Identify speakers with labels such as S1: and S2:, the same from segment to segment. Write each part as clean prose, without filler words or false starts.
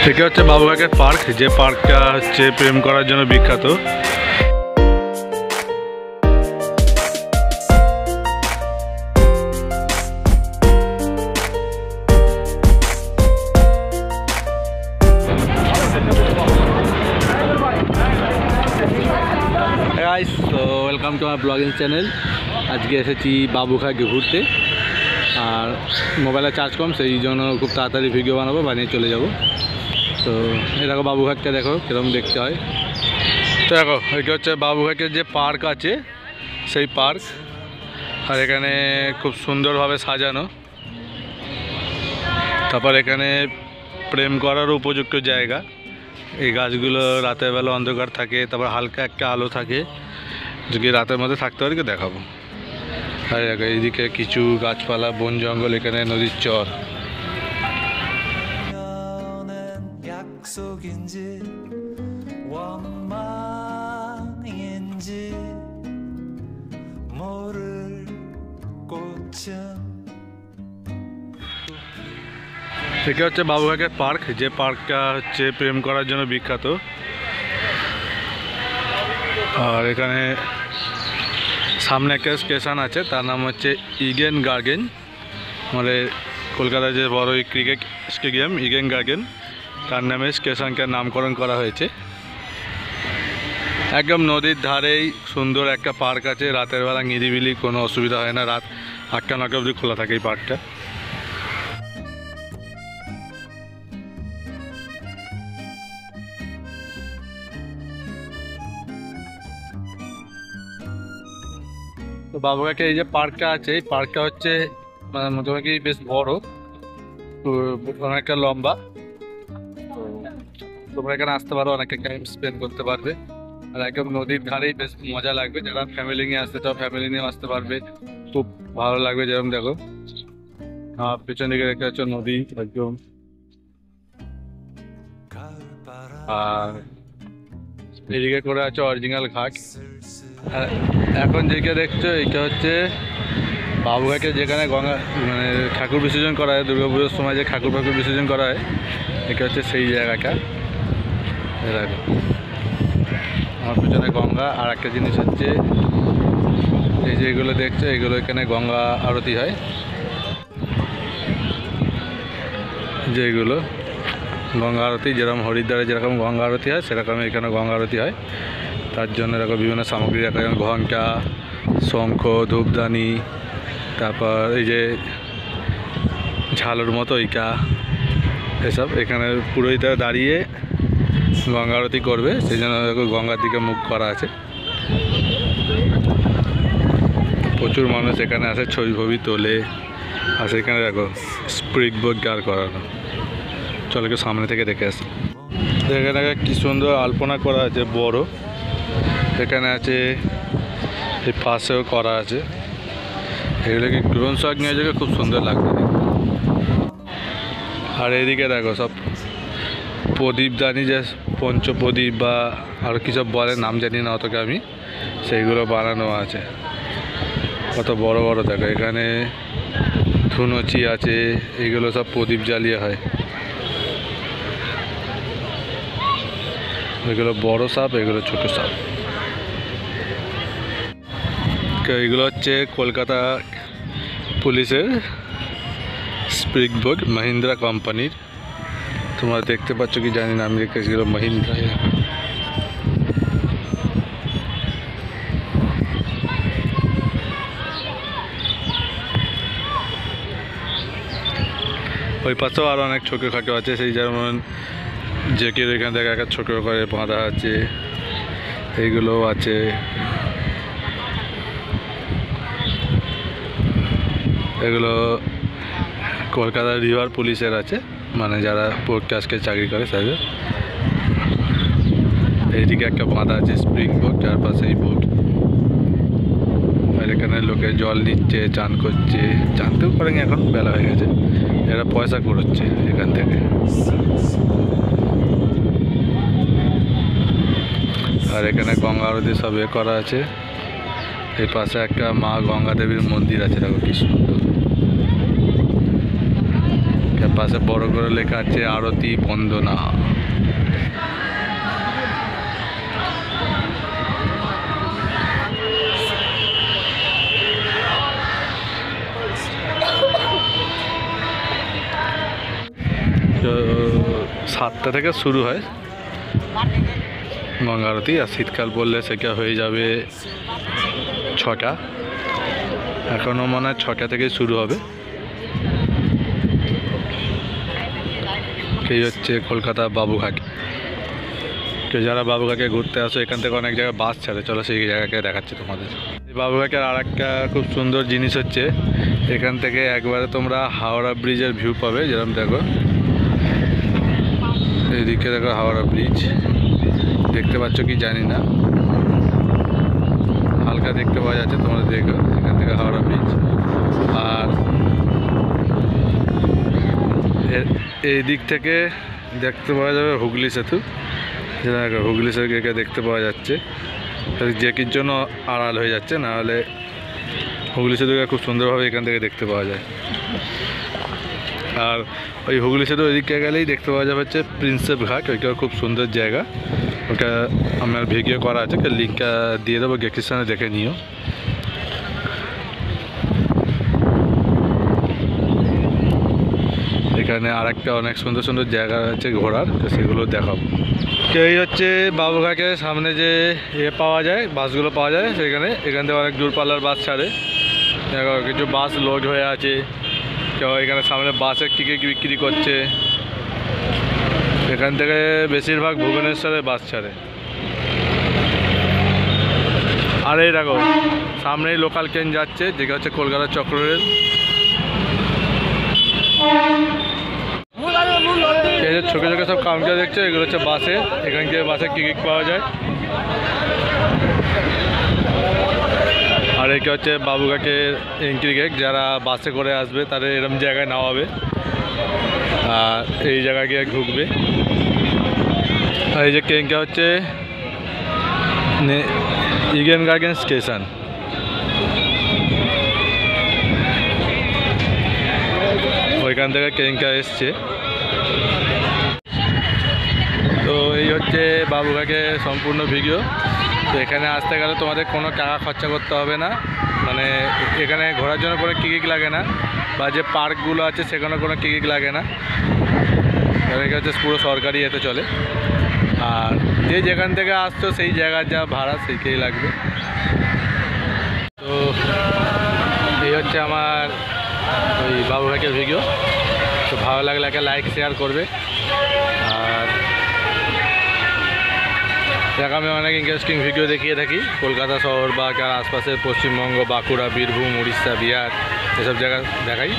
S1: এটা হচ্ছে বাবুঘাটের পার্ক, যে পার্কটা হচ্ছে প্রেম করার জন্য বিখ্যাত। গাইস, তো ওয়েলকাম টু আমার ব্লগিং চ্যানেল। আজকে এসেছি বাবুঘাটে ঘুরতে, আর মোবাইলে চার্জ কম, সেই জন্য খুব তাড়াতাড়ি ভিডিও বানাবো, বানিয়ে চলে যাব। তো এরকম বাবুঘাটটা দেখো কীরকম দেখতে হয়। তো দেখো, এটা হচ্ছে বাবুঘাটের যে পার্ক আছে সেই পার্ক, আর এখানে খুব সুন্দরভাবে সাজানো। তারপর এখানে প্রেম করার উপযুক্ত জায়গা। এই গাছগুলো রাতের বেলা অন্ধকার থাকে, তারপর হালকা একটা আলো থাকে, যদি রাতের মধ্যে থাকতে পারি দেখাবো। আর এইদিকে কিছু গাছপালা, বন জঙ্গল, এখানে নদীর চর। এটা হচ্ছে বাবুঘাটের পার্ক, যে পার্কটা হচ্ছে প্রেম করার জন্য বিখ্যাত। আর এখানে সামনে একটা স্টেশন আছে, তার নাম হচ্ছে ইডেন গার্ডেন, মানে কলকাতায় যে বড় ক্রিকেট স্টেডিয়াম ইডেন গার্ডেন, তার নামে স্টেশনটার নামকরণ করা হয়েছে। একদম নদীর ধারেই সুন্দর একটা পার্ক আছে। রাতের বেলা নিরিবিলি, কোনো অসুবিধা হয় না। রাত 8টা-9টা অবধি খোলা থাকে এই পার্কটা। তো বাবুঘাটে এই যে পার্কটা আছে, এই পার্কটা হচ্ছে মানে মোটামুটি বেশ বড়, তো অনেকটা লম্বা। তো তোমরা এখানে আসতে পারো, অনেকটা টাইম স্পেন্ড করতে পারবে। আর একদম নদীর ধারেই, বেশ মজা লাগবে। যারা ফ্যামিলি নিয়ে আসতে চাও ফ্যামিলি নিয়েও আসতে পারবে, খুব ভালো লাগবে। যেরকম দেখো পেছন দিকে দেখতে হচ্ছে নদী একদম। আর এদিকে করে আছে অরিজিনাল ঘাট। আর এখন যেটা দেখছো এটা হচ্ছে বাবুঘাটে, যেখানে গঙ্গা মানে ঠাকুর বিসর্জন করা হয়, দুর্গাপুজোর সময় যে ঠাকুর বিসর্জন করা হয়, এটা হচ্ছে সেই জায়গাটা। দেখো আমার পেছনে গঙ্গা। আর একটা জিনিস হচ্ছে এই যে এগুলো দেখছো, এগুলো এখানে গঙ্গা আরতি হয়। যে এগুলো গঙ্গা আরতি, যেরকম হরিদ্বারে যেরকম গঙ্গা আরতি হয়, সেরকম এখানে গঙ্গা আরতি হয়। তার জন্য এরকম বিভিন্ন সামগ্রী রাখা, যেমন ঘণ্টা, শঙ্খ, ধূপদানি, তারপর এই যে ঝালুর মতো এইটা, এসব এখানে পুরোহিতরা দাঁড়িয়ে গঙ্গা আরতি করবে, সেই জন্য গঙ্গার দিকে মুখ করা আছে। প্রচুর মানুষ এখানে আসে, ছবি ফবি তোলে। আর সেখানে দেখো স্পিড বোট দাঁড় করানো। চলো একটু সামনে থেকে দেখে আসি। এখানে কি সুন্দর আলপনা করা আছে, বড়। এখানে আছে, এই পাশেও করা আছে। এগুলোকে ড্রোন শট নিয়ে যাবে, খুব সুন্দর লাগবে। আর এইদিকে দেখো সব প্রদীপদানি, যে পঞ্চপ্রদীপ বা আরও কী সব বলে, নাম জানি না অতকে আমি, সেইগুলো বানানো আছে। কত বড় বড় দেখো। এখানে ধুনুচি আছে, এগুলো সব প্রদীপ জ্বালিয়ে হয়। এগুলো বড় সাপ, এগুলো ছোট সাপ। এগুলো হচ্ছে কলকাতা পুলিশের স্পিড বোট, মহিন্দ্রা কোম্পানির। তোমরা দেখতে পাচ্ছ কি জানি না, আমি দেখেছি এগুলো মহিন্দ্রা। ওই পাশেও আরও অনেক ছোটোখাটো আছে, সেই যেমন যে কেউ এখান থেকে একটা ছোটো করে বাঁধা আছে, এইগুলোও আছে। এগুলো কলকাতা রিভার পুলিশের আছে, মানে যারা পোর্ট ট্রাস্টে চাকরি করে তাদের। এইদিকে একটা বাঁধা আছে স্প্রিং বোট, যার পাশে এই বোট। আর এখানে লোকে জল নিচ্ছে, চান করছে, চানতেও পারেন, এখন বেলা হয়ে গেছে। এরা পয়সা কুড়োচ্ছে এখান থেকে। আর এখানে গঙ্গা আরতি সব করা আছে। এই পাশে একটা মা গঙ্গা দেবীর মন্দির আছে, দেখো কি সুন্দর। পাশে বড় করে লেখা আছে আরতি বন্দনা। তো 7টা থেকে শুরু হয় গঙ্গা আরতি, আর শীতকাল পড়লে সেটা হয়ে যাবে 6টা। এখনও মনে হয় 6টা থেকে শুরু হবে। এই হচ্ছে কলকাতা বাবুঘাট। কেউ যারা বাবুঘাটে ঘুরতে আসো, এখান থেকে অনেক জায়গায় বাস ছাড়ে, চলো সেই জায়গাকে দেখাচ্ছি তোমাদের। এই বাবুঘাটের আর একটা খুব সুন্দর জিনিস হচ্ছে, এখান থেকে একবারে তোমরা হাওড়া ব্রিজের ভিউ পাবে। যেরকম দেখো, এইদিকে দেখো হাওড়া ব্রিজ, দেখতে পাচ্ছ কি জানি না, হালকা দেখতে পাওয়া যাচ্ছে, তোমরা দেখো এখান থেকে হাওড়া ব্রিজ। আর এই দিক থেকে দেখতে পাওয়া যাবে হুগলি সেতু, যেটা হুগলি সেতুকে দেখতে পাওয়া যাচ্ছে, জেকির জন্য আড়াল হয়ে যাচ্ছে, নাহলে হুগলি সেতুকে খুব সুন্দরভাবে এখান থেকে দেখতে পাওয়া যায়। আর ওই হুগলি সেতু ওইদিকে গেলেই দেখতে পাওয়া যাবে হচ্ছে প্রিন্সেপ ঘাট, ওইটা খুব সুন্দর জায়গা। ওটা আমার ভিডিও করা আছে, লিঙ্কটা দিয়ে দেবো ডেসক্রিপশনে, দেখে নিও। এখানে আর একটা অনেক সুন্দর সুন্দর জায়গা আছে ঘোরার, সেগুলো দেখাবো। এই হচ্ছে বাবুঘাটের সামনে যে পাওয়া যায়, বাসগুলো পাওয়া যায় সেখানে। এখান থেকে অনেক দূরপাল্লার বাস ছাড়ে, দেখো কিছু বাস লোড হয়ে আছে, কেউ এখানে সামনে বাসের টিকিট বিক্রি করছে। এখান থেকে বেশিরভাগ ভুবনেশ্বরে বাস ছাড়ে। আর এই দেখো সামনেই লোকাল ট্রেন যাচ্ছে, যেটা হচ্ছে কলকাতা চক্ররেল। এই যে ছোটো ছোটো সব কাউন্টার দেখছো, এগুলো হচ্ছে বাসে, এখান থেকে বাসের টিকিট পাওয়া যায়। আর এটা হচ্ছে বাবুঘাটের এন্ট্রি গেট, যারা বাসে করে আসবে তাদের এরকম জায়গায় নামাবে আর এই জায়গায় গিয়ে ঢুকবে। আর এই যে ট্রেনটা হচ্ছে ইডেন গার্ডেন স্টেশন। ওইখান থেকে ট্রেনটা এসছে। তো এই হচ্ছে বাবুঘাটের সম্পূর্ণ ভিডিও। তো এখানে আসতে গেলে তোমাদের কোনো টাকা খরচা করতে হবে না, মানে এখানে ঘোরার জন্য কোনো টিকিট লাগে না, বা যে পার্কগুলো আছে সেখানে কোনো টিকিট লাগে না। এখানে হচ্ছে পুরো সরকারি এতে চলে। আর যে যেখান থেকে আসছো সেই জায়গার যা ভাড়া সেইটাই লাগবে। তো এই হচ্ছে আমার ওই বাবুঘাটের ভিডিও। তো ভালো লাগলে একটা লাইক শেয়ার করবে। আর আমি অনেক ইন্টারেস্টিং ভিডিও দেখিয়ে থাকি কলকাতা শহর বা তার আশপাশের পশ্চিমবঙ্গ, বাঁকুড়া, বীরভূম, উড়িষ্যা, বিহার, এসব জায়গা দেখাই।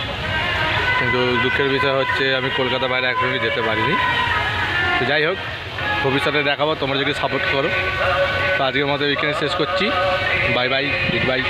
S1: কিন্তু দুঃখের বিষয় হচ্ছে আমি কলকাতা বাইরে এখনই যেতে পারিনি। তো যাই হোক, ভবিষ্যতে দেখাবো, তোমরা যদি সাপোর্ট করো। তো আজকের মতো এখানে শেষ করছি। Bye bye, good bye.